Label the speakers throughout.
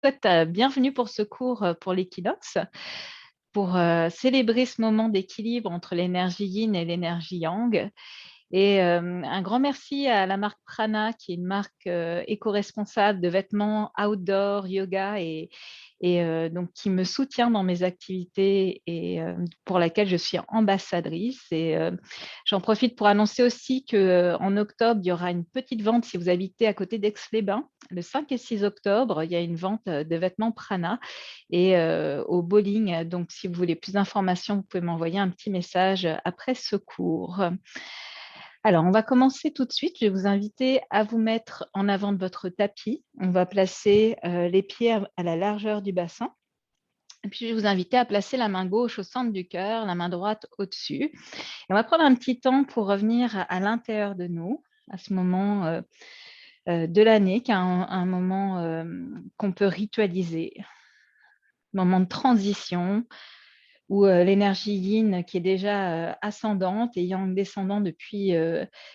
Speaker 1: souhaite bienvenue pour ce cours pour l'équinoxe, pour célébrer ce moment d'équilibre entre l'énergie yin et l'énergie yang. Et un grand merci à la marque Prana, qui est une marque éco-responsable de vêtements outdoor, yoga, et donc qui me soutient dans mes activités et pour laquelle je suis ambassadrice. Et j'en profite pour annoncer aussi qu'en octobre, il y aura une petite vente si vous habitez à côté d'Aix-les-Bains. Le 5 et 6 octobre, il y a une vente de vêtements Prana et au bowling. Donc, si vous voulez plus d'informations, vous pouvez m'envoyer un petit message après ce cours. Alors, on va commencer tout de suite. Je vais vous inviter à vous mettre en avant de votre tapis. On va placer les pieds à la largeur du bassin. Et puis, je vais vous inviter à placer la main gauche au centre du cœur, la main droite au-dessus. Et on va prendre un petit temps pour revenir à l'intérieur de nous, à ce moment de l'année, qui est un moment qu'on peut ritualiser, moment de transition, où l'énergie yin qui est déjà ascendante et yang descendant depuis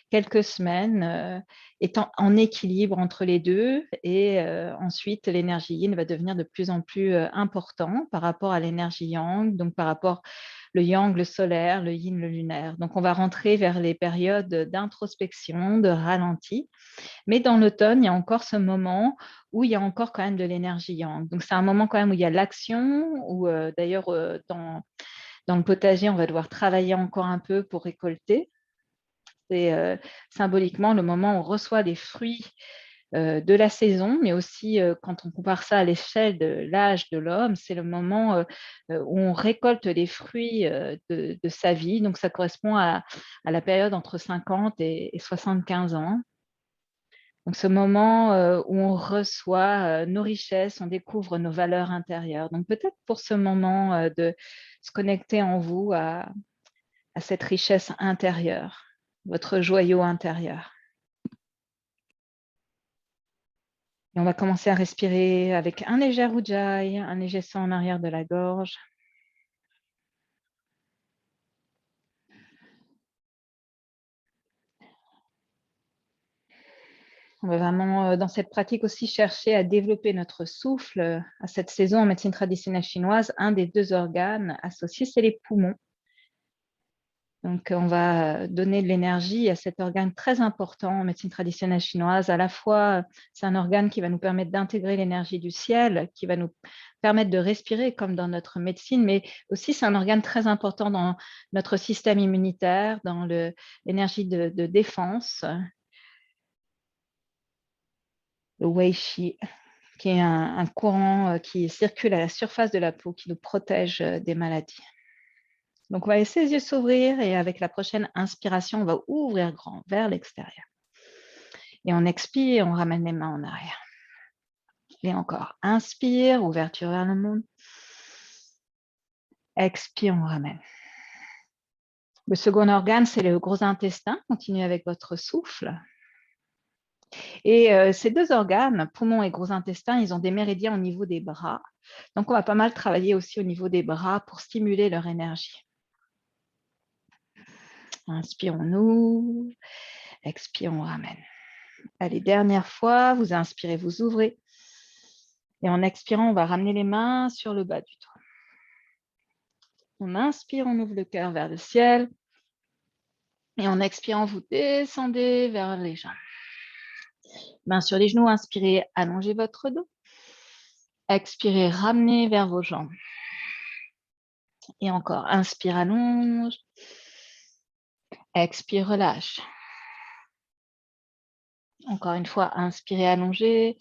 Speaker 1: quelques semaines est en équilibre entre les deux. Et ensuite, l'énergie yin va devenir de plus en plus important par rapport à l'énergie yang, donc par rapport le yang, le solaire, le yin, le lunaire. Donc, on va rentrer vers les périodes d'introspection, de ralenti. Mais dans l'automne, il y a encore ce moment où il y a encore quand même de l'énergie yang. Donc, c'est un moment quand même où il y a l'action, où d'ailleurs, dans le potager, on va devoir travailler encore un peu pour récolter. C'est symboliquement le moment où on reçoit les fruits de la saison, mais aussi quand on compare ça à l'échelle de l'âge de l'homme, c'est le moment où on récolte les fruits de sa vie. Donc, ça correspond à la période entre 50 et 75 ans. Donc, ce moment où on reçoit nos richesses, on découvre nos valeurs intérieures. Donc, peut-être pour ce moment de se connecter en vous à cette richesse intérieure, votre joyau intérieur. Et on va commencer à respirer avec un léger ujjayi, un léger son en arrière de la gorge. On va vraiment, dans cette pratique aussi, chercher à développer notre souffle. À cette saison, en médecine traditionnelle chinoise, un des deux organes associés, c'est les poumons. Donc, on va donner de l'énergie à cet organe très important en médecine traditionnelle chinoise. À la fois, c'est un organe qui va nous permettre d'intégrer l'énergie du ciel, qui va nous permettre de respirer comme dans notre médecine, mais aussi c'est un organe très important dans notre système immunitaire, dans l'énergie de défense, le Wei Qi, qui est un courant qui circule à la surface de la peau, qui nous protège des maladies. Donc, on va laisser les yeux s'ouvrir et avec la prochaine inspiration, on va ouvrir grand vers l'extérieur. Et on expire, on ramène les mains en arrière. Et encore, inspire, ouverture vers le monde. Expire, on ramène. Le second organe, c'est le gros intestin. Continuez avec votre souffle. Et ces deux organes, poumon et gros intestin, ils ont des méridiens au niveau des bras. Donc, on va pas mal travailler aussi au niveau des bras pour stimuler leur énergie. Inspire, on ouvre. Expire, on ramène. Allez, dernière fois, vous inspirez, vous ouvrez. Et en expirant, on va ramener les mains sur le bas du dos. On inspire, on ouvre le cœur vers le ciel. Et en expirant, vous descendez vers les jambes. Mains sur les genoux, inspirez, allongez votre dos. Expirez, ramenez vers vos jambes. Et encore, inspire, allonge. Expire, relâche. Encore une fois, inspirez, allongez.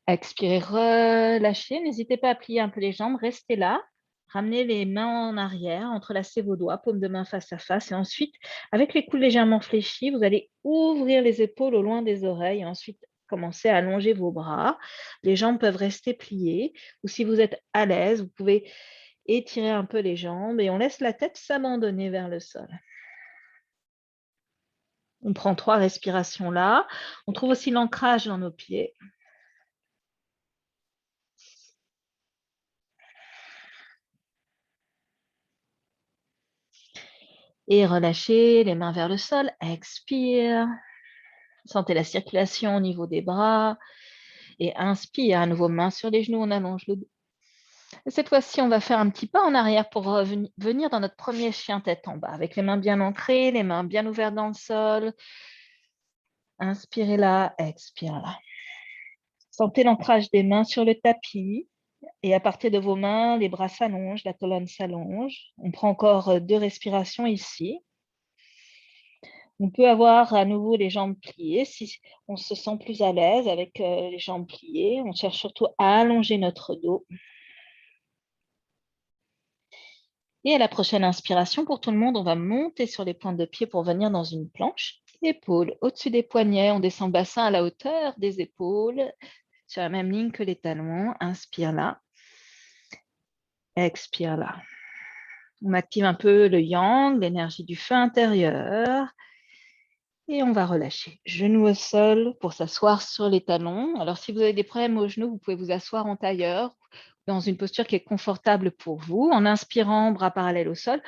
Speaker 1: Expirez, relâchez. N'hésitez pas à plier un peu les jambes, restez là. Ramenez les mains en arrière, entrelacez vos doigts, paume de main face à face. Et ensuite, avec les coudes légèrement fléchis, vous allez ouvrir les épaules au loin des oreilles. Et ensuite, commencez à allonger vos bras. Les jambes peuvent rester pliées. Ou si vous êtes à l'aise, vous pouvez étirer un peu les jambes. Et on laisse la tête s'abandonner vers le sol. On prend 3 respirations là. On trouve aussi l'ancrage dans nos pieds. Et relâchez les mains vers le sol. Expire. Sentez la circulation au niveau des bras. Et inspire, à nouveau, main sur les genoux, on allonge le dos. Et cette fois-ci, on va faire un petit pas en arrière pour venir dans notre premier chien tête en bas, avec les mains bien ancrées, les mains bien ouvertes dans le sol. Inspirez là, expire là. Sentez l'ancrage des mains sur le tapis. Et à partir de vos mains, les bras s'allongent, la colonne s'allonge. On prend encore 2 respirations ici. On peut avoir à nouveau les jambes pliées si on se sent plus à l'aise avec les jambes pliées. On cherche surtout à allonger notre dos. Et à la prochaine inspiration, pour tout le monde, on va monter sur les pointes de pied pour venir dans une planche. Épaules au-dessus des poignets, on descend le bassin à la hauteur des épaules, sur la même ligne que les talons. Inspire là. Expire là. On active un peu le yang, l'énergie du feu intérieur. Et on va relâcher. Genoux au sol pour s'asseoir sur les talons. Alors, si vous avez des problèmes aux genoux, vous pouvez vous asseoir en tailleur, dans une posture qui est confortable pour vous. En inspirant, bras parallèles au sol.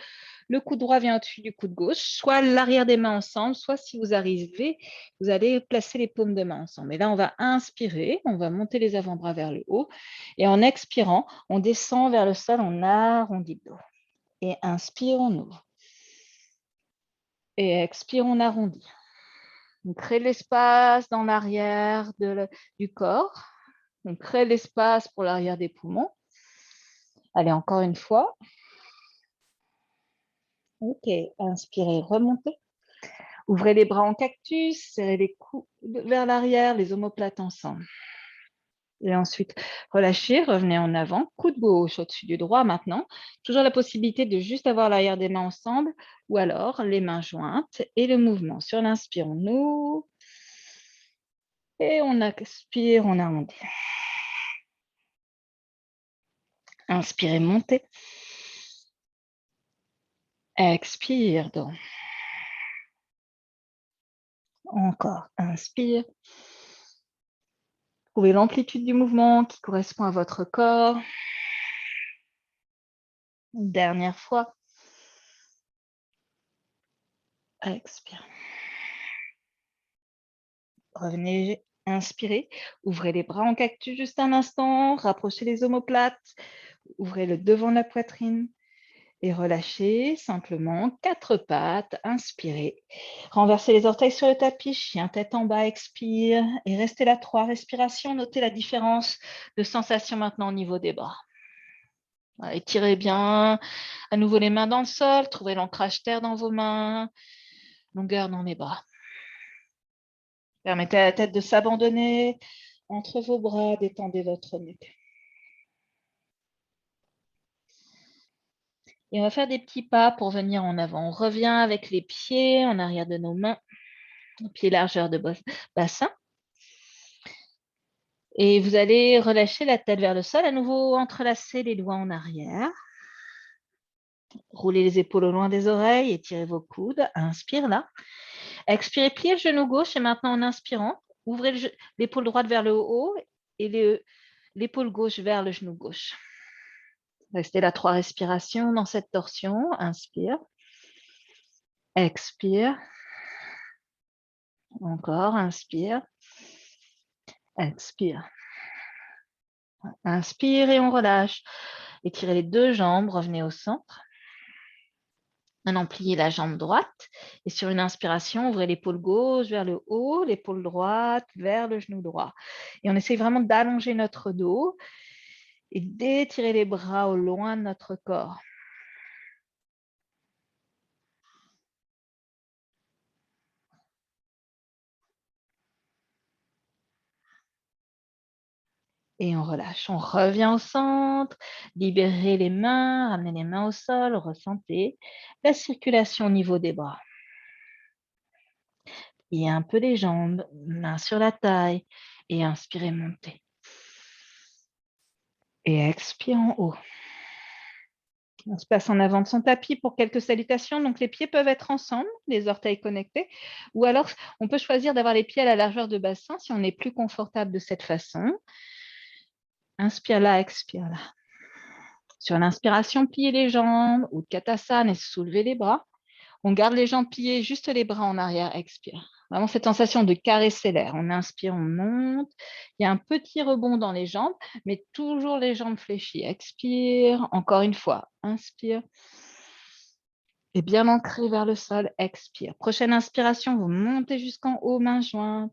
Speaker 1: Le coude droit vient au-dessus du coude gauche, soit l'arrière des mains ensemble, soit si vous arrivez, vous allez placer les paumes de main ensemble. Et là, on va inspirer, on va monter les avant-bras vers le haut. Et en expirant, on descend vers le sol, on arrondit le dos. Et inspire, on ouvre. Et expire, on arrondit. On crée de l'espace dans l'arrière du corps. On crée de l'espace pour l'arrière des poumons. Allez, encore une fois. Ok, inspirez, remontez. Ouvrez les bras en cactus, serrez les coudes vers l'arrière, les omoplates ensemble. Et ensuite, relâchez, revenez en avant, coude gauche au-dessus du droit maintenant. Toujours la possibilité de juste avoir l'arrière des mains ensemble ou alors les mains jointes et le mouvement. Sur l'inspire, on ouvre et on expire, on arrondit. Inspirez, montez. Expire donc. Encore, inspire. Trouvez l'amplitude du mouvement qui correspond à votre corps. Dernière fois. Expire. Revenez, inspirez. Ouvrez les bras en cactus juste un instant. Rapprochez les omoplates. Ouvrez le devant de la poitrine. Et relâchez simplement 4 pattes. Inspirez. Renversez les orteils sur le tapis. Chien tête en bas. Expire. Et restez là 3 respirations. Notez la différence de sensation maintenant au niveau des bras. Étirez bien à nouveau les mains dans le sol. Trouvez l'ancrage terre dans vos mains. Longueur dans les bras. Permettez à la tête de s'abandonner entre vos bras. Détendez votre nuque. Et on va faire des petits pas pour venir en avant. On revient avec les pieds en arrière de nos mains. Pieds largeur de bassin. Et vous allez relâcher la tête vers le sol. À nouveau, entrelacer les doigts en arrière. Roulez les épaules au loin des oreilles. Étirez vos coudes. Inspire là. Expirez, pliez le genou gauche. Et maintenant, en inspirant, ouvrez l'épaule droite vers le haut et l'épaule gauche vers le genou gauche. Restez là 3 respirations dans cette torsion. Inspire. Expire. Encore, inspire. Expire. Inspire et on relâche. Étirez les 2 jambes, revenez au centre. Maintenant, pliez la jambe droite. Et sur une inspiration, ouvrez l'épaule gauche vers le haut, l'épaule droite vers le genou droit. Et on essaie vraiment d'allonger notre dos et d'étirer les bras au loin de notre corps. Et on relâche. On revient au centre. Libérez les mains, ramenez les mains au sol. Ressentez la circulation au niveau des bras. Pliez un peu les jambes, mains sur la taille. Et inspirez, montez. Et expire en haut. On se passe en avant de son tapis pour quelques salutations. Donc, les pieds peuvent être ensemble, les orteils connectés. Ou alors, on peut choisir d'avoir les pieds à la largeur de bassin si on est plus confortable de cette façon. Inspire là, expire là. Sur l'inspiration, pliez les jambes, ou Utkatasana et soulevez les bras. On garde les jambes pliées, juste les bras en arrière, expire. Vraiment cette sensation de caresser l'air. On inspire, on monte. Il y a un petit rebond dans les jambes, mais toujours les jambes fléchies. Expire, encore une fois. Inspire. Et bien ancré vers le sol. Expire. Prochaine inspiration, vous montez jusqu'en haut, mains jointes.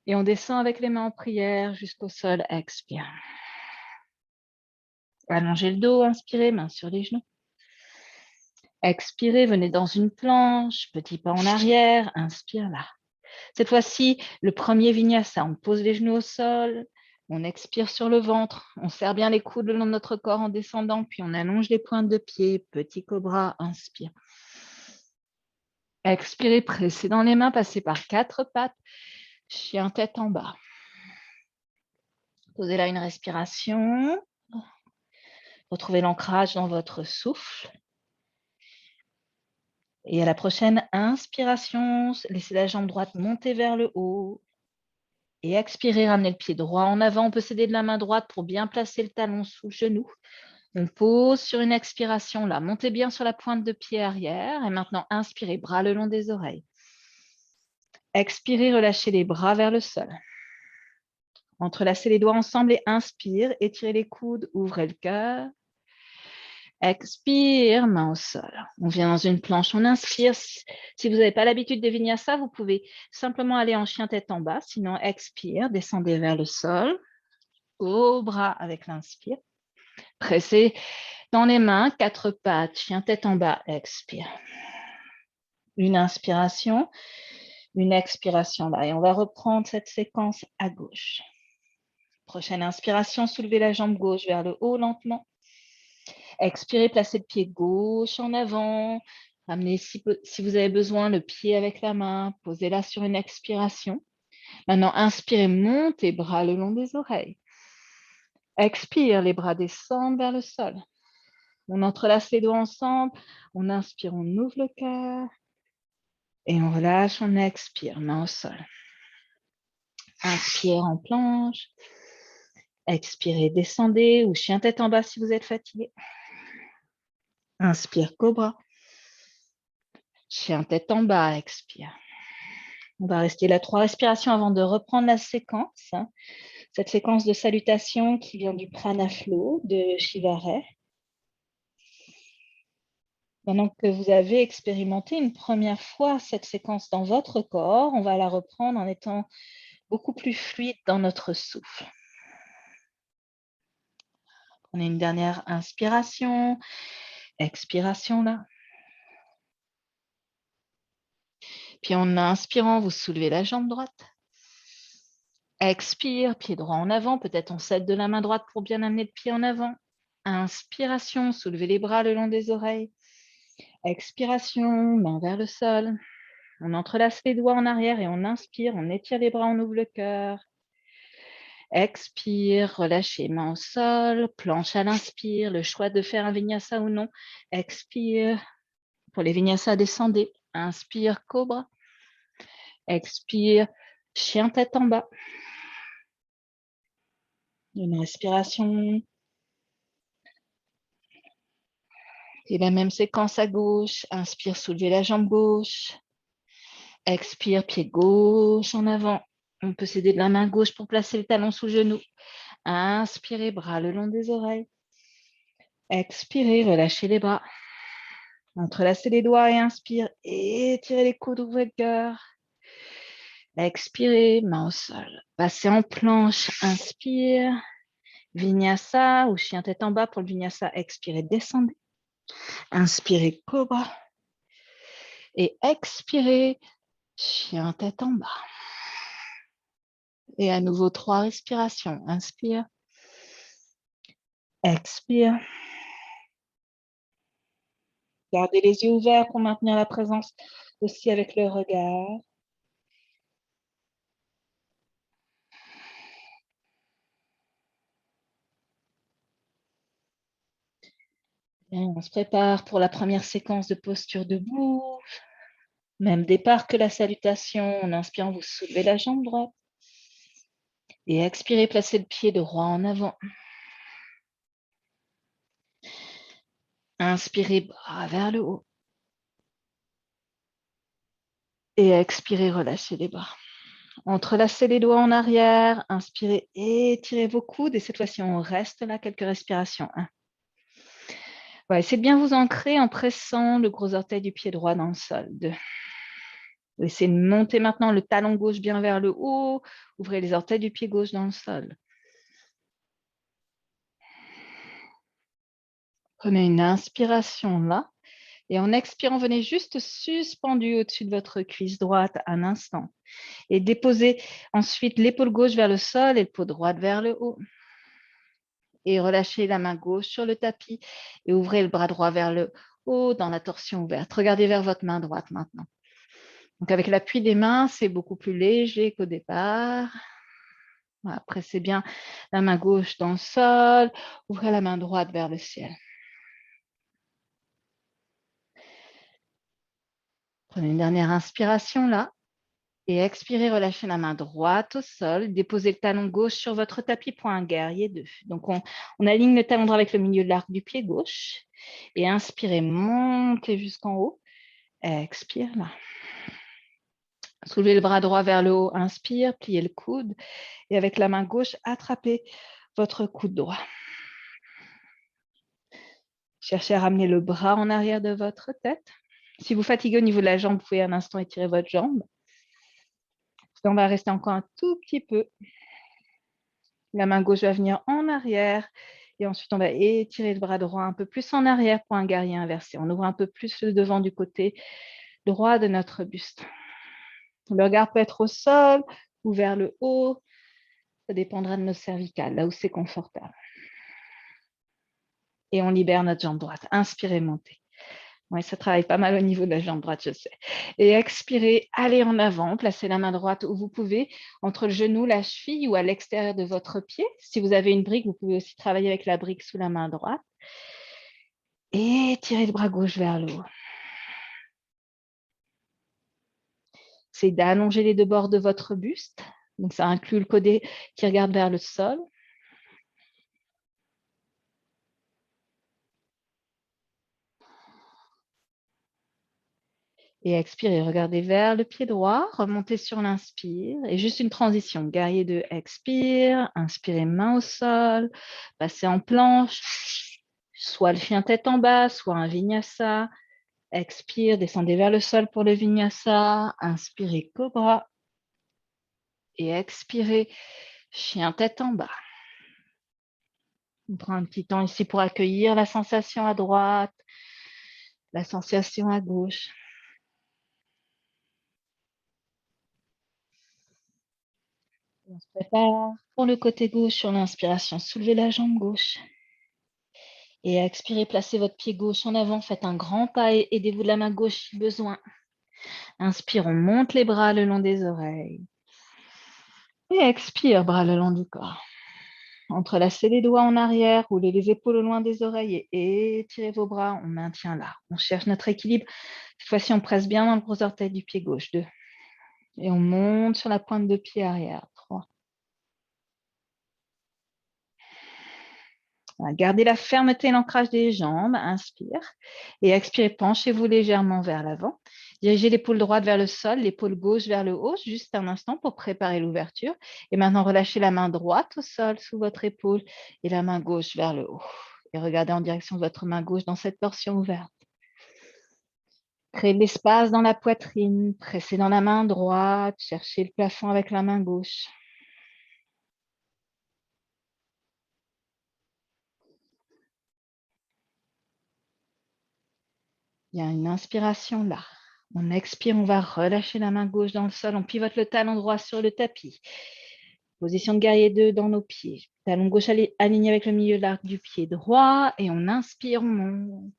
Speaker 1: Et on descend avec les mains en prière jusqu'au sol. Expire. Allongez le dos, inspirez, mains sur les genoux. Expirez, venez dans une planche, petit pas en arrière, inspire là. Cette fois-ci, le premier vinyasa, on pose les genoux au sol, on expire sur le ventre, on serre bien les coudes le long de notre corps en descendant, puis on allonge les pointes de pied, petit cobra, inspire. Expirez, pressez dans les mains, passez par 4 pattes, chien tête en bas. Posez là une respiration. Retrouvez l'ancrage dans votre souffle. Et à la prochaine inspiration, laissez la jambe droite monter vers le haut. Et expirez, ramenez le pied droit en avant. On peut s'aider de la main droite pour bien placer le talon sous le genou. On pose sur une expiration là. Montez bien sur la pointe de pied arrière. Et maintenant, inspirez, bras le long des oreilles. Expirez, relâchez les bras vers le sol. Entrelacez les doigts ensemble et inspire. Étirez les coudes, ouvrez le cœur. Expire, main au sol. On vient dans une planche, on inspire. Si vous n'avez pas l'habitude de vinyasa, vous pouvez simplement aller en chien tête en bas. Sinon, expire, descendez vers le sol. Au bras avec l'inspire. Pressez dans les mains, 4 pattes, chien tête en bas, expire. Une inspiration, une expiration là. Et on va reprendre cette séquence à gauche. Prochaine inspiration, soulevez la jambe gauche vers le haut lentement. Expirez, placez le pied gauche en avant. Ramenez, si vous avez besoin, le pied avec la main. Posez-la sur une expiration. Maintenant, inspirez, montez, bras le long des oreilles. Expire, les bras descendent vers le sol. On entrelace les doigts ensemble. On inspire, on ouvre le cœur. Et on relâche, on expire, main au sol. Inspire en planche. Expirez, descendez ou chien tête en bas si vous êtes fatigué. Inspire, cobra. Chien tête en bas, expire. On va rester là 3 respirations avant de reprendre la séquence. Cette séquence de salutation qui vient du Prana Flow de Shiva Ray. Maintenant que vous avez expérimenté une première fois cette séquence dans votre corps, on va la reprendre en étant beaucoup plus fluide dans notre souffle. Prenez une dernière inspiration, expiration là. Puis en inspirant, vous soulevez la jambe droite. Expire, pied droit en avant. Peut-être on s'aide de la main droite pour bien amener le pied en avant. Inspiration, soulevez les bras le long des oreilles. Expiration, main vers le sol. On entrelace les doigts en arrière et on inspire, on étire les bras, on ouvre le cœur. Expire, relâchez, main au sol, planche à l'inspire, le choix de faire un vinyasa ou non. Expire, pour les vinyasa, descendez. Inspire, cobra. Expire, chien tête en bas. Une respiration. Et la même séquence à gauche. Inspire, soulevez la jambe gauche. Expire, pied gauche en avant. On peut s'aider de la main gauche pour placer le talon sous le genou. Inspirez, bras le long des oreilles. Expirez, relâchez les bras. Entrelacez les doigts et inspire. Étirez les coudes, ouvrez le cœur. Expirez, main au sol. Passez en planche. Inspire. Vinyasa ou chien tête en bas pour le vinyasa. Expirez, descendez. Inspirez, cobra. Et expirez, chien tête en bas. Et à nouveau 3 respirations. Inspire. Expire. Gardez les yeux ouverts pour maintenir la présence aussi avec le regard. Et on se prépare pour la première séquence de posture debout. Même départ que la salutation. En inspirant, vous soulevez la jambe droite. Et expirez, placez le pied droit en avant. Inspirez, bras vers le haut. Et expirez, relâchez les bras. Entrelacez les doigts en arrière, inspirez, étirez vos coudes et cette fois-ci, on reste là quelques respirations. 1. Ouais, essayez de bien vous ancrer en pressant le gros orteil du pied droit dans le sol. 2. Essayez de monter maintenant le talon gauche bien vers le haut. Ouvrez les orteils du pied gauche dans le sol. Prenez une inspiration là. Et en expirant, venez juste suspendu au-dessus de votre cuisse droite un instant. Et déposez ensuite l'épaule gauche vers le sol et l'épaule droite vers le haut. Et relâchez la main gauche sur le tapis et ouvrez le bras droit vers le haut dans la torsion ouverte. Regardez vers votre main droite maintenant. Donc avec l'appui des mains, c'est beaucoup plus léger qu'au départ. Voilà, pressez bien la main gauche dans le sol. Ouvrez la main droite vers le ciel. Prenez une dernière inspiration là. Et expirez, relâchez la main droite au sol. Déposez le talon gauche sur votre tapis pour un guerrier 2. Donc, on aligne le talon droit avec le milieu de l'arc du pied gauche. Et inspirez, montez jusqu'en haut. Expire là. Soulevez le bras droit vers le haut. Inspire, pliez le coude. Et avec la main gauche, attrapez votre coude droit. Cherchez à ramener le bras en arrière de votre tête. Si vous fatiguez au niveau de la jambe, vous pouvez un instant étirer votre jambe. On va rester encore un tout petit peu. La main gauche va venir en arrière. Et ensuite, on va étirer le bras droit un peu plus en arrière pour un guerrier inversé. On ouvre un peu plus le devant du côté droit de notre buste. Le regard peut être au sol ou vers le haut. Ça dépendra de nos cervicales, là où c'est confortable. Et on libère notre jambe droite. Inspirez, montez. Oui, ça travaille pas mal au niveau de la jambe droite, je sais. Et expirez, allez en avant, placez la main droite où vous pouvez, entre le genou, la cheville ou à l'extérieur de votre pied. Si vous avez une brique, vous pouvez aussi travailler avec la brique sous la main droite. Et tirez le bras gauche vers le haut. C'est d'allonger les deux bords de votre buste. Donc, ça inclut le côté qui regarde vers le sol. Et expirez, regardez vers le pied droit, remontez sur l'inspire. Et juste une transition. Guerrier 2, expire. Inspirez, main au sol. Passez en planche. Soit le chien tête en bas, soit un vinyasa. Expire, descendez vers le sol pour le vinyasa. Inspirez, cobra. Et expirez, chien tête en bas. On prend un petit temps ici pour accueillir la sensation à droite, la sensation à gauche. On se prépare pour le côté gauche sur l'inspiration. Soulevez la jambe gauche. Et expirez, placez votre pied gauche en avant. Faites un grand pas et aidez-vous de la main gauche si besoin. Inspire, on monte les bras le long des oreilles. Et expire, bras le long du corps. Entrelacez les doigts en arrière, roulez les épaules au loin des oreilles et étirez vos bras. On maintient là. On cherche notre équilibre. Cette fois-ci, on presse bien dans le gros orteil du pied gauche. 2. Et on monte sur la pointe de pied arrière. 3. Gardez la fermeté et l'ancrage des jambes. Inspire. Et expirez, penchez-vous légèrement vers l'avant. Dirigez l'épaule droite vers le sol, l'épaule gauche vers le haut, juste un instant pour préparer l'ouverture. Et maintenant, relâchez la main droite au sol sous votre épaule et la main gauche vers le haut. Et regardez en direction de votre main gauche dans cette torsion ouverte. Créez de l'espace dans la poitrine, pressez dans la main droite, cherchez le plafond avec la main gauche. Il y a une inspiration là. On expire, on va relâcher la main gauche dans le sol. On pivote le talon droit sur le tapis. Position de guerrier 2 dans nos pieds. Talon gauche aligné avec le milieu de l'arc du pied droit. Et on inspire, on monte.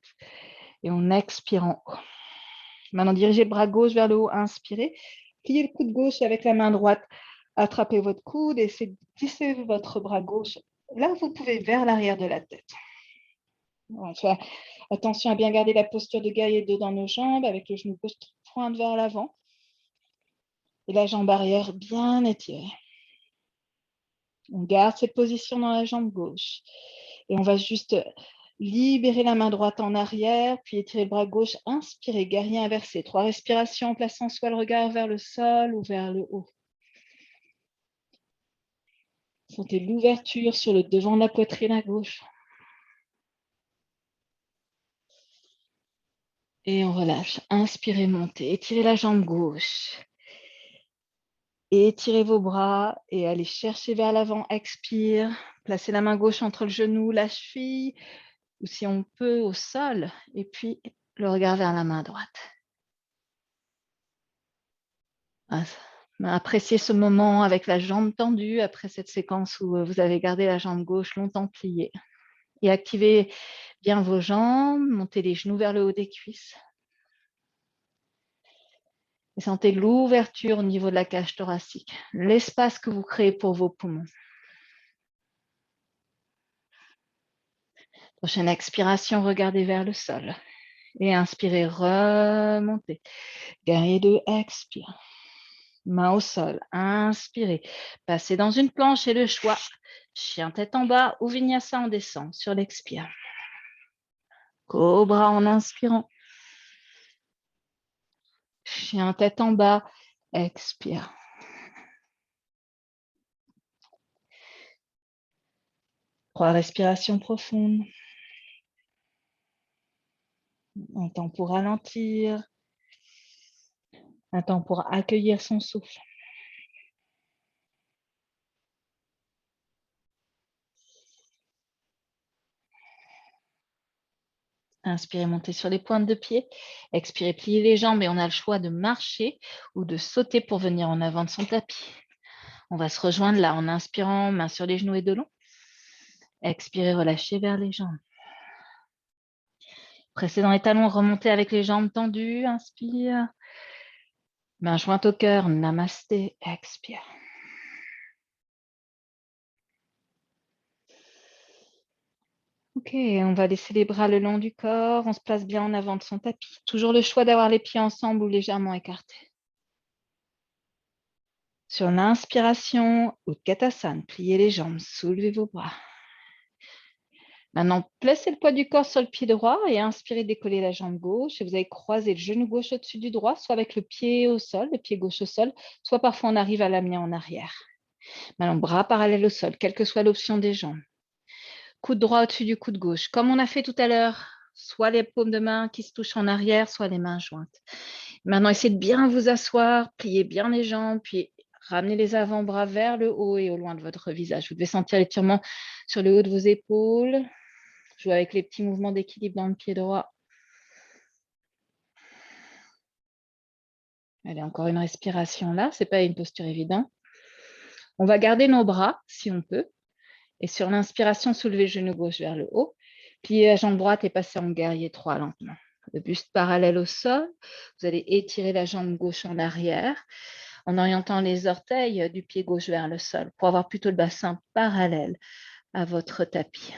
Speaker 1: Et on expire en haut. Maintenant, dirigez le bras gauche vers le haut. Inspirez. Pliez le coude gauche avec la main droite. Attrapez votre coude et glissez votre bras gauche. Là, vous pouvez vers l'arrière de la tête. Enfin, attention à bien garder la posture de guerrier 2 dans nos jambes avec le genou gauche qui pointe vers l'avant et la jambe arrière bien étirée. On garde cette position dans la jambe gauche et on va juste Libérez la main droite en arrière, puis étirez le bras gauche. Inspirez, guerrier inversé. 3 respirations en plaçant soit le regard vers le sol ou vers le haut. Sentez l'ouverture sur le devant de la poitrine à gauche. Et on relâche. Inspirez, montez. Étirez la jambe gauche. Étirez vos bras et allez chercher vers l'avant. Expire. Placez la main gauche entre le genou, la cheville, ou si on peut au sol. Et puis le regard vers la main droite. Appréciez ce moment avec la jambe tendue après cette séquence où vous avez gardé la jambe gauche longtemps pliée. Et activez bien vos jambes, montez les genoux vers le haut des cuisses. Et sentez l'ouverture au niveau de la cage thoracique, l'espace que vous créez pour vos poumons. Prochaine expiration, regardez vers le sol. Et inspirez, remontez. Guerrier 2, expire. Main au sol, inspirez. Passez dans une planche et le choix. Chien tête en bas ou vinyasa en descend sur l'expire. Cobra en inspirant. Chien tête en bas, expire. Trois respirations profondes. Un temps pour ralentir. Un temps pour accueillir son souffle. Inspirez, montez sur les pointes de pied. Expirez, pliez les jambes et on a le choix de marcher ou de sauter pour venir en avant de son tapis. On va se rejoindre là en inspirant, main sur les genoux et de long. Expirez, relâchez vers les jambes. Pressez dans les talons, remontez avec les jambes tendues. Inspire. Main jointe au cœur, namasté. Expire. Ok, on va laisser les bras le long du corps. On se place bien en avant de son tapis. Toujours le choix d'avoir les pieds ensemble ou légèrement écartés. Sur l'inspiration, Utkatasana, pliez les jambes, soulevez vos bras. Maintenant, placez le poids du corps sur le pied droit et inspirez, décoller la jambe gauche. Et vous allez croiser le genou gauche au-dessus du droit, soit avec le pied au sol, le pied gauche au sol, soit parfois on arrive à l'amener en arrière. Maintenant, bras parallèles au sol, quelle que soit l'option des jambes. Coude droit au-dessus du coude gauche. Comme on a fait tout à l'heure, soit les paumes de main qui se touchent en arrière, soit les mains jointes. Maintenant, essayez de bien vous asseoir, pliez bien les jambes, puis ramenez les avant-bras vers le haut et au loin de votre visage. Vous devez sentir l'étirement sur le haut de vos épaules. Jouez avec les petits mouvements d'équilibre dans le pied droit. Allez, encore une respiration là. Ce n'est pas une posture évidente. On va garder nos bras, si on peut. Et sur l'inspiration, soulevez le genou gauche vers le haut. Pliez la jambe droite et passez en guerrier 3 lentement. Le buste parallèle au sol. Vous allez étirer la jambe gauche en arrière en orientant les orteils du pied gauche vers le sol pour avoir plutôt le bassin parallèle à votre tapis.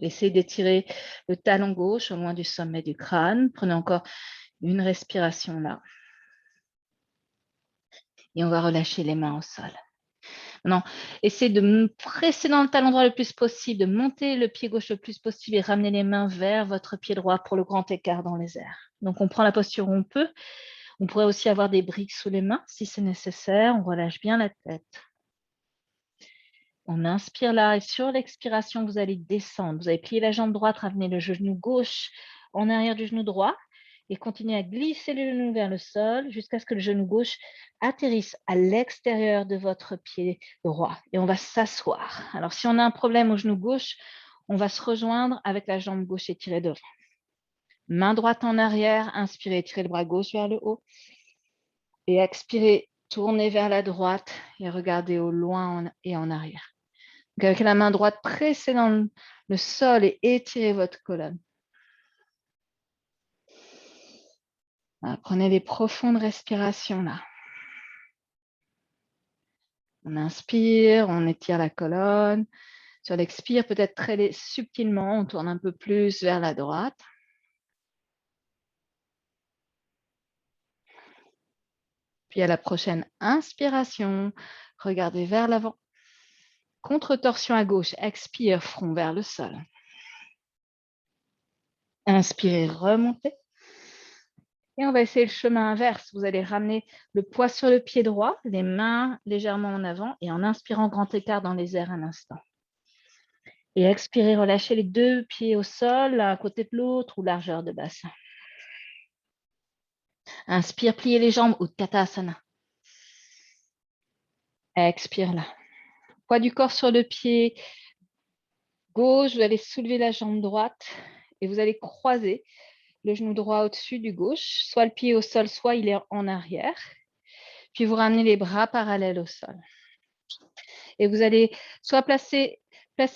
Speaker 1: Essayez d'étirer le talon gauche au loin du sommet du crâne. Prenez encore une respiration là. Et on va relâcher les mains au sol. Non, essayez de presser dans le talon droit le plus possible, de monter le pied gauche le plus possible et ramener les mains vers votre pied droit pour le grand écart dans les airs. Donc, on prend la posture où on peut. On pourrait aussi avoir des briques sous les mains si c'est nécessaire. On relâche bien la tête. On inspire là et sur l'expiration, vous allez descendre. Vous allez plier la jambe droite, ramener le genou gauche en arrière du genou droit et continuez à glisser le genou vers le sol jusqu'à ce que le genou gauche atterrisse à l'extérieur de votre pied droit. Et on va s'asseoir. Alors, si on a un problème au genou gauche, on va se rejoindre avec la jambe gauche étirée devant. Main droite en arrière, inspirez, étirez le bras gauche vers le haut. Et expirez, tournez vers la droite et regardez au loin et en arrière. Donc, avec la main droite, pressez dans le sol et étirez votre colonne. Voilà, prenez des profondes respirations là. On inspire, on étire la colonne. Sur l'expire, peut-être très subtilement, on tourne un peu plus vers la droite. Puis à la prochaine inspiration, regardez vers l'avant. Contre-torsion à gauche, expire, front vers le sol. Inspirez, remontez. Et on va essayer le chemin inverse. Vous allez ramener le poids sur le pied droit, les mains légèrement en avant et en inspirant, grand écart dans les airs un instant. Et expirez, relâchez les 2 pieds au sol, l'un à côté de l'autre ou largeur de bassin. Inspire, pliez les jambes, Utkatasana. Expire là. Poids du corps sur le pied gauche, vous allez soulever la jambe droite et vous allez croiser le genou droit au-dessus du gauche, soit le pied au sol, soit il est en arrière. Puis vous ramenez les bras parallèles au sol. Et vous allez soit placer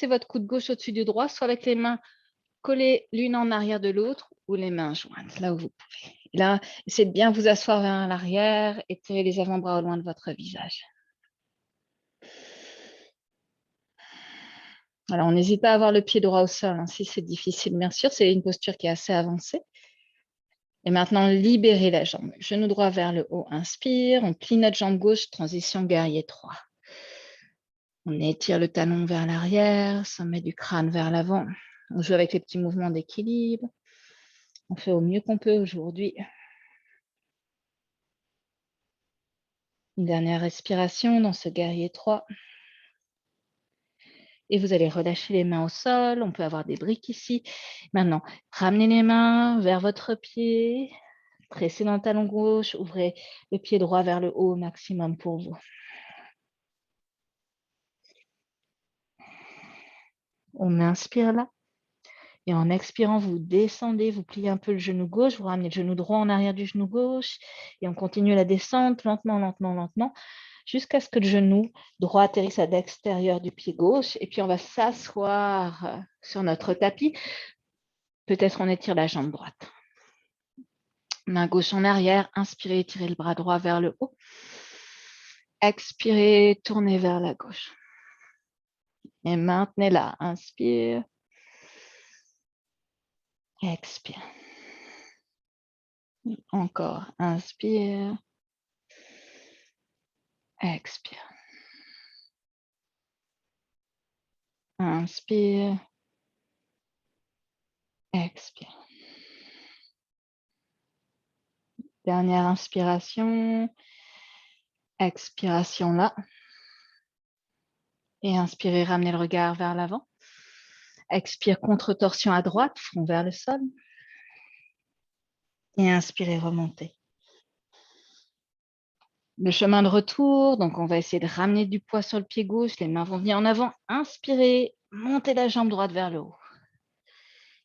Speaker 1: votre coude gauche au-dessus du droit, soit avec les mains collées l'une en arrière de l'autre ou les mains jointes, là où vous pouvez. Et là, essayez de bien vous asseoir vers l'arrière et tirez les avant-bras au loin de votre visage. Alors, on n'hésite pas à avoir le pied droit au sol, hein, si c'est difficile, bien sûr, c'est une posture qui est assez avancée. Et maintenant, libérez la jambe. Genou droit vers le haut, inspire. On plie notre jambe gauche, transition guerrier 3. On étire le talon vers l'arrière, sommet du crâne vers l'avant. On joue avec les petits mouvements d'équilibre. On fait au mieux qu'on peut aujourd'hui. Une dernière respiration dans ce guerrier 3. Et vous allez relâcher les mains au sol. On peut avoir des briques ici. Maintenant, ramenez les mains vers votre pied. Pressez dans le talon gauche. Ouvrez le pied droit vers le haut au maximum pour vous. On inspire là. Et en expirant, vous descendez, vous pliez un peu le genou gauche, vous ramenez le genou droit en arrière du genou gauche. Et on continue la descente lentement, lentement, lentement, jusqu'à ce que le genou droit atterrisse à l'extérieur du pied gauche. Et puis, on va s'asseoir sur notre tapis. Peut-être on étire la jambe droite. Main gauche en arrière. Inspirez, étirez le bras droit vers le haut. Expirez, tournez vers la gauche. Et maintenez là. Inspire. Expire. Encore. Inspire. Expire. Inspire. Expire. Dernière inspiration. Expiration là. Et inspirez, ramenez le regard vers l'avant. Expire, contre-torsion à droite, front vers le sol. Et inspirez, remontez. Le chemin de retour, donc on va essayer de ramener du poids sur le pied gauche. Les mains vont venir en avant. Inspirez, montez la jambe droite vers le haut.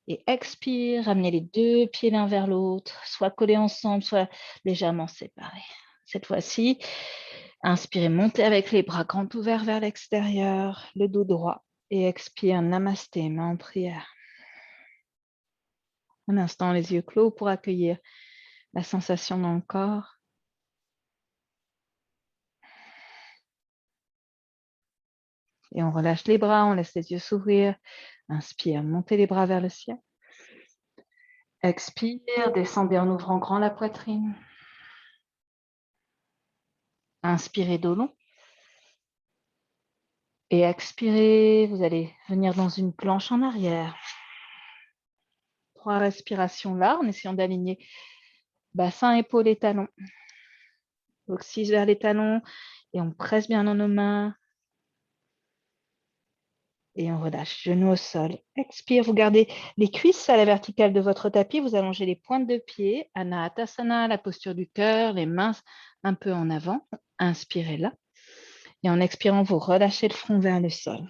Speaker 1: Et expire, ramenez les 2 pieds l'un vers l'autre, soit collés ensemble, soit légèrement séparés. Cette fois-ci, inspirez, montez avec les bras grands ouverts vers l'extérieur, le dos droit. Et expire, namasté, main en prière. Un instant, les yeux clos pour accueillir la sensation dans le corps. Et on relâche les bras, on laisse les yeux s'ouvrir. Inspire, montez les bras vers le ciel. Expire, descendez en ouvrant grand la poitrine. Inspirez dos long. Et expirez, vous allez venir dans une planche en arrière. 3 respirations là, en essayant d'aligner bassin, épaules et talons. Oxygène vers les talons et on presse bien dans nos mains. Et on relâche, genoux au sol. Expire, vous gardez les cuisses à la verticale de votre tapis. Vous allongez les pointes de pied. Anahatasana, la posture du cœur, les mains un peu en avant. Inspirez là. Et en expirant, vous relâchez le front vers le sol.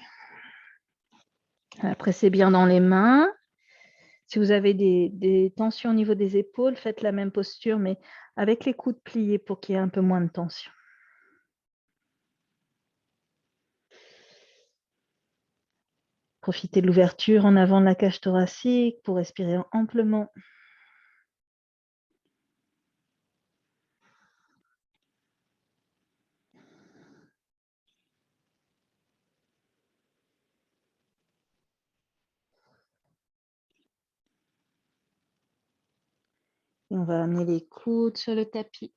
Speaker 1: Pressez bien dans les mains. Si vous avez des tensions au niveau des épaules, faites la même posture, mais avec les coudes pliés pour qu'il y ait un peu moins de tension. Profitez de l'ouverture en avant de la cage thoracique pour respirer amplement. Et on va amener les coudes sur le tapis.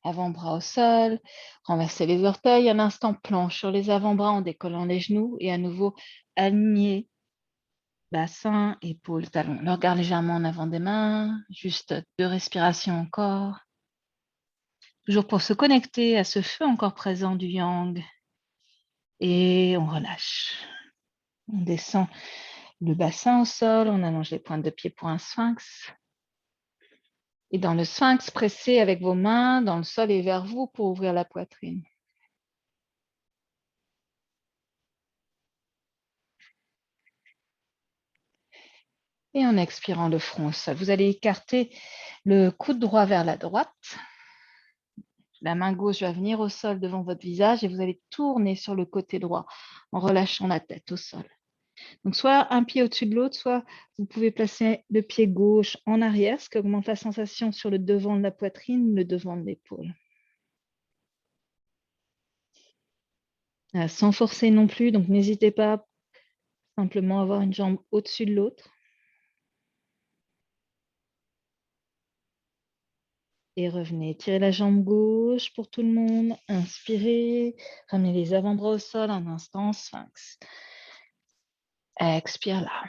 Speaker 1: Avant-bras au sol, renverser les orteils, un instant planche sur les avant-bras en décollant les genoux et à nouveau aligner bassin, épaules, talons. Le regard légèrement en avant des mains, juste 2 respirations encore. Toujours pour se connecter à ce feu encore présent du yang. Et on relâche. On descend le bassin au sol, on allonge les pointes de pied pour un sphinx. Et dans le sphinx, pressez avec vos mains dans le sol et vers vous pour ouvrir la poitrine. Et en expirant le front au sol, vous allez écarter le coude droit vers la droite. La main gauche va venir au sol devant votre visage et vous allez tourner sur le côté droit en relâchant la tête au sol. Donc, soit un pied au-dessus de l'autre, soit vous pouvez placer le pied gauche en arrière, ce qui augmente la sensation sur le devant de la poitrine, le devant de l'épaule. Sans forcer non plus, donc n'hésitez pas simplement à avoir une jambe au-dessus de l'autre. Et revenez, tirez la jambe gauche pour tout le monde. Inspirez, ramenez les avant-bras au sol un instant, sphinx. Expire là.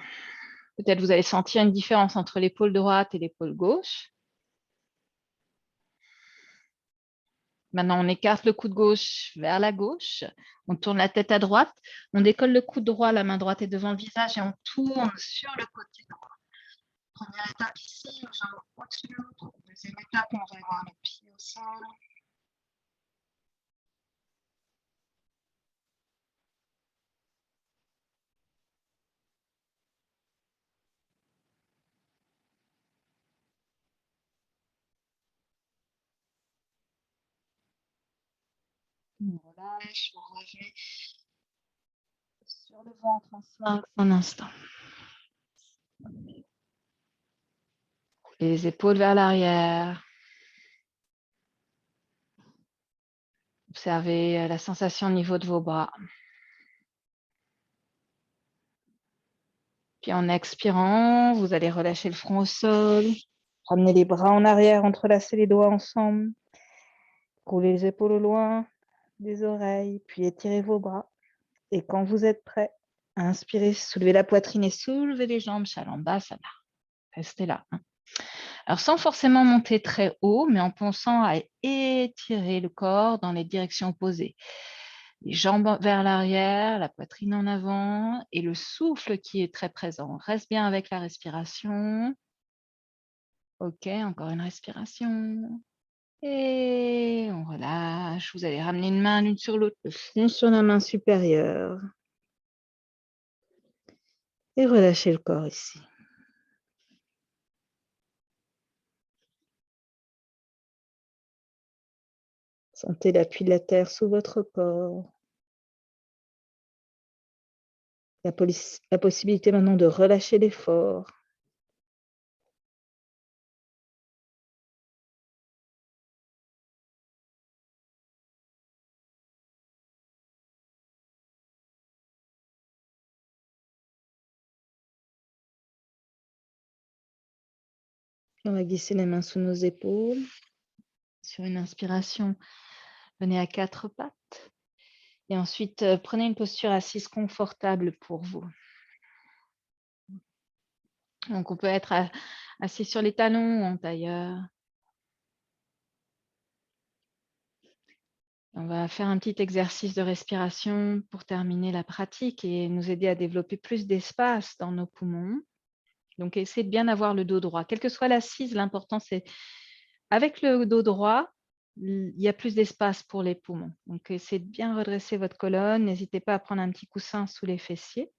Speaker 1: Peut-être vous allez sentir une différence entre l'épaule droite et l'épaule gauche. Maintenant, on écarte le coude gauche vers la gauche. On tourne la tête à droite. On décolle le coude droit, la main droite est devant le visage et on tourne sur le côté droit. Première étape ici, une jambe au-dessus de l'autre. Deuxième étape, on va avoir le pied au sol. On relâche, on revient sur le ventre en sphinx un instant. Les épaules vers l'arrière. Observez la sensation au niveau de vos bras. Puis en expirant, vous allez relâcher le front au sol. Ramenez les bras en arrière, entrelacez les doigts ensemble. Roulez les épaules au loin des oreilles, puis étirez vos bras. Et quand vous êtes prêt, inspirez, soulevez la poitrine et soulevez les jambes, Shalambhasana. Restez là. Alors, sans forcément monter très haut, mais en pensant à étirer le corps dans les directions opposées. Les jambes vers l'arrière, la poitrine en avant et le souffle qui est très présent. Reste bien avec la respiration. OK, encore une respiration. Et on relâche. Vous allez ramener une main l'une sur l'autre, le front sur la main supérieure. Et relâchez le corps ici. Sentez l'appui de la terre sous votre corps. La possibilité maintenant de relâcher l'effort. On va glisser les mains sous nos épaules. Sur une inspiration, venez à 4 pattes. Et ensuite, prenez une posture assise confortable pour vous. Donc, on peut être assis sur les talons ou en tailleur. On va faire un petit exercice de respiration pour terminer la pratique et nous aider à développer plus d'espace dans nos poumons. Donc, essayez de bien avoir le dos droit. Quelle que soit l'assise, l'important, c'est avec le dos droit, il y a plus d'espace pour les poumons. Donc, essayez de bien redresser votre colonne. N'hésitez pas à prendre un petit coussin sous les fessiers.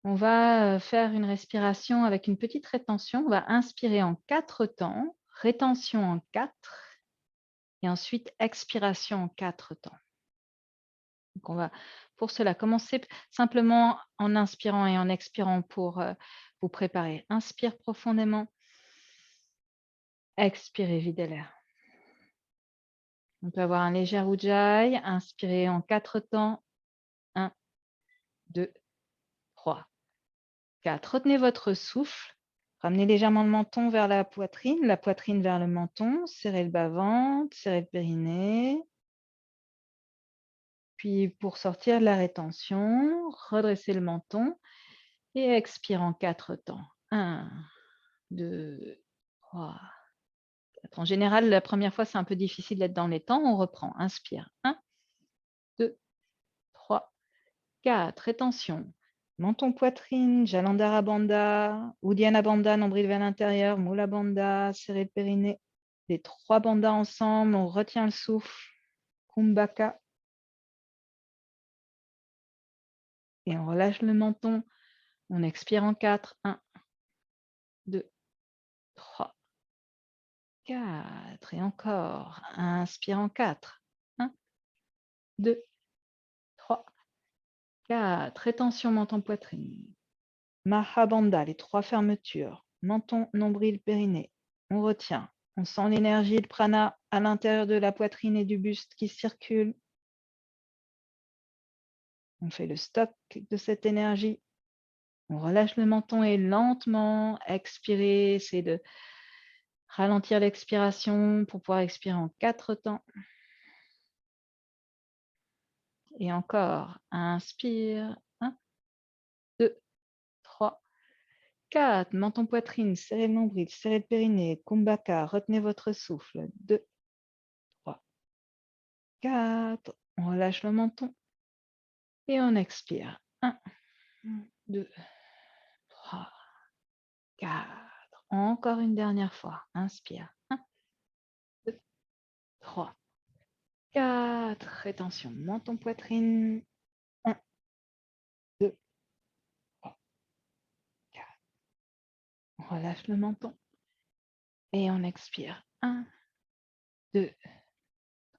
Speaker 1: On va faire une respiration avec une petite rétention. On va inspirer en 4 temps, rétention en 4 et ensuite expiration en 4 temps. Donc, on va pour cela commencer simplement en inspirant et en expirant pour vous préparer. Inspire profondément. Expirez, videz l'air. On peut avoir un léger ujjayi. Inspirez en 4 temps. 1, 2, 3, 4. Retenez votre souffle. Ramenez légèrement le menton vers la poitrine vers le menton. Serrez le bas-ventre, serrez le périnée. Puis pour sortir de la rétention, redressez le menton et expire en 4 temps. 1, 2, 3, 4. En général, la première fois, c'est un peu difficile d'être dans les temps. On reprend. Inspire. 1, 2, 3, 4. Rétention. Menton, poitrine, Jalandhara Bandha, Uddiyana Bandha, nombril vers l'intérieur, Mula Bandha, serré le périnée. Les 3 bandhas ensemble, on retient le souffle. Kumbhaka. Et on relâche le menton. On expire en 4. 1, 2, 3, 4. Et encore. Inspire en 4. 1, 2, 3, 4. Rétention menton poitrine. Mahabandha, les 3 fermetures. Menton, nombril, périnée. On retient. On sent l'énergie de prana à l'intérieur de la poitrine et du buste qui circule. On fait le stock de cette énergie. On relâche le menton et lentement expirer. Essayez de ralentir l'expiration pour pouvoir expirer en 4 temps. Et encore. Inspire. 1, 2, 3, 4. Menton poitrine, serrez le nombril, serrez le périnée. Kumbhaka, retenez votre souffle. 2, 3, 4. On relâche le menton. Et on expire. 1, 2, 3, 4. Encore une dernière fois. Inspire. 1, 2, 3, 4. Rétention. Menton poitrine. 1, 2, 3, 4. On relâche le menton. Et on expire. 1, 2,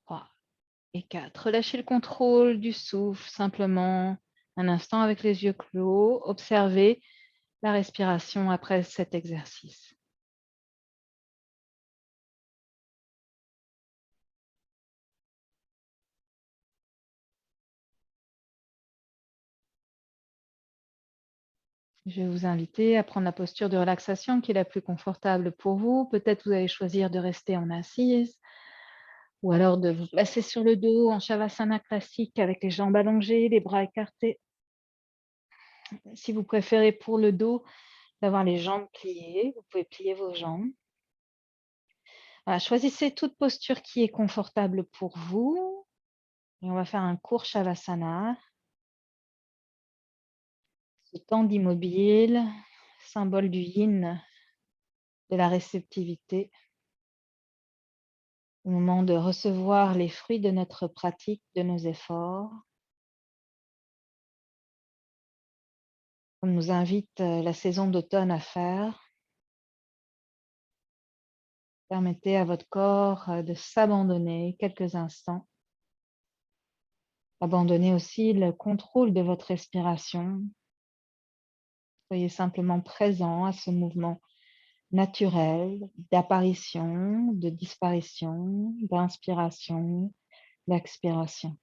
Speaker 1: 3 et 4. Relâchez le contrôle du souffle. Simplement un instant avec les yeux clos. Observez la respiration après cet exercice. Je vais vous inviter à prendre la posture de relaxation qui est la plus confortable pour vous. Peut-être vous allez choisir de rester en assise ou alors de vous placer sur le dos en Shavasana classique avec les jambes allongées, les bras écartés. Si vous préférez pour le dos d'avoir les jambes pliées, vous pouvez plier vos jambes. Voilà, choisissez toute posture qui est confortable pour vous. Et on va faire un court Shavasana. Ce temps d'immobile, symbole du yin, de la réceptivité. Au moment de recevoir les fruits de notre pratique, de nos efforts. Comme nous invite la saison d'automne à faire. Permettez à votre corps de s'abandonner quelques instants. Abandonnez aussi le contrôle de votre respiration. Soyez simplement présent à ce mouvement naturel d'apparition, de disparition, d'inspiration, d'expiration.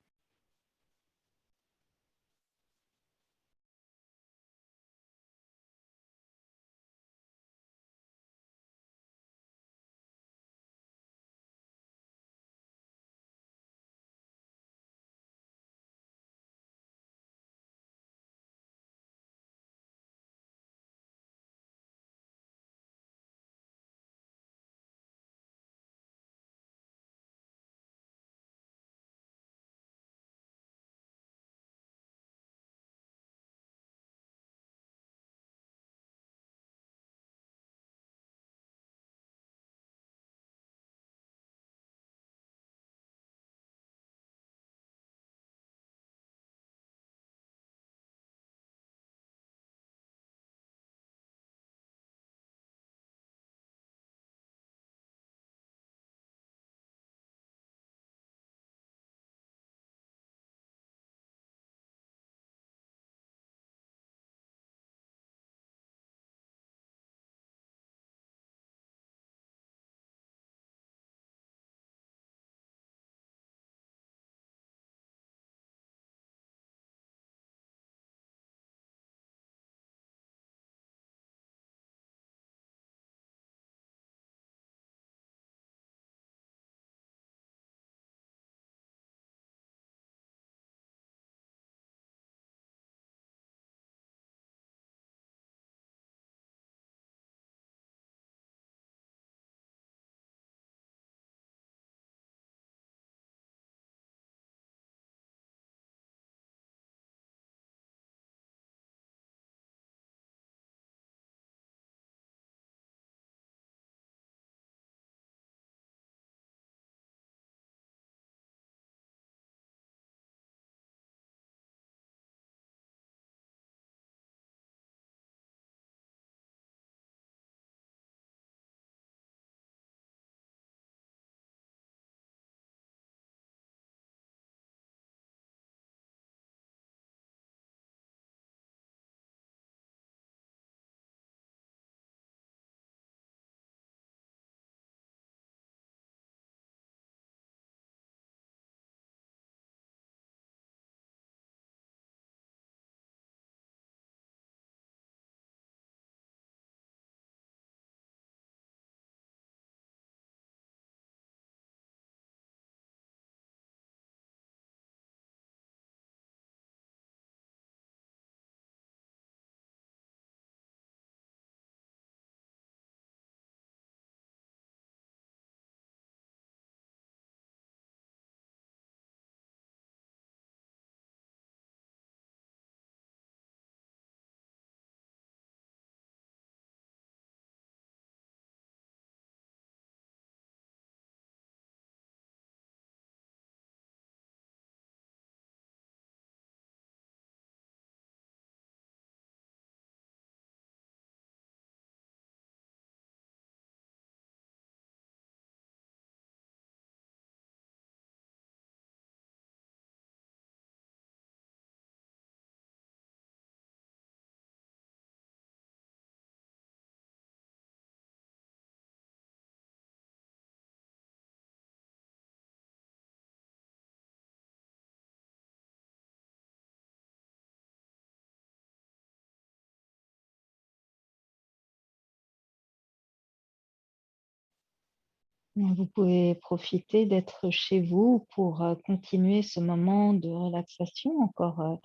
Speaker 1: Vous pouvez profiter d'être chez vous pour, continuer ce moment de relaxation encore,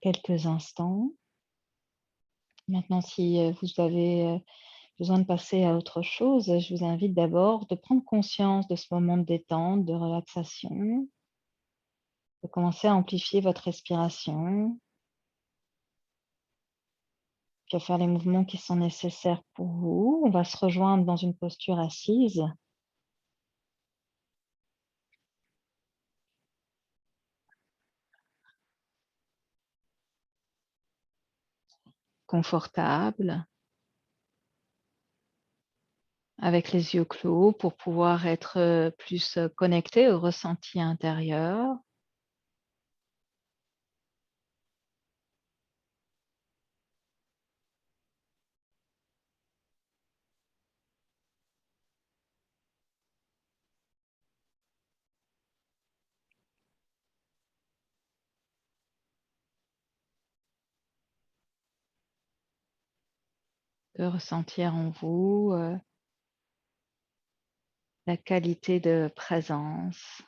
Speaker 1: quelques instants. Maintenant si, vous avez, besoin de passer à autre chose, je vous invite d'abord de prendre conscience de ce moment de détente, de relaxation, de commencer à amplifier votre respiration, puis à faire les mouvements qui sont nécessaires pour vous. On va se rejoindre dans une posture assise, confortable, avec les yeux clos pour pouvoir être, plus, connecté au ressenti intérieur. De ressentir en vous, la qualité de présence,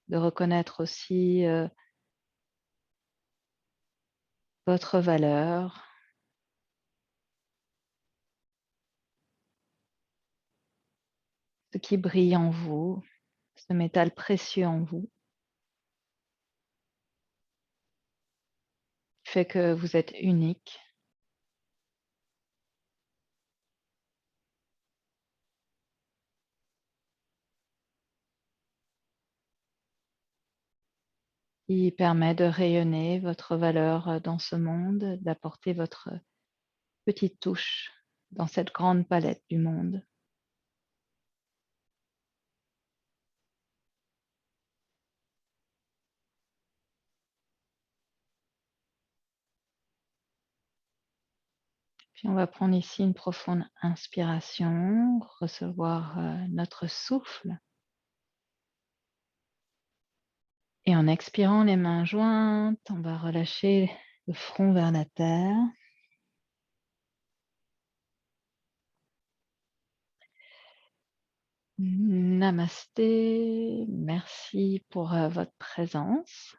Speaker 1: de reconnaître aussi, votre valeur, ce qui brille en vous, ce métal précieux en vous, qui fait que vous êtes unique, qui permet de rayonner votre valeur, dans ce monde, d'apporter votre petite touche dans cette grande palette du monde. Puis on va prendre ici une profonde inspiration, recevoir, notre souffle et en expirant les mains jointes, on va relâcher le front vers la terre. Namasté, merci pour, votre présence.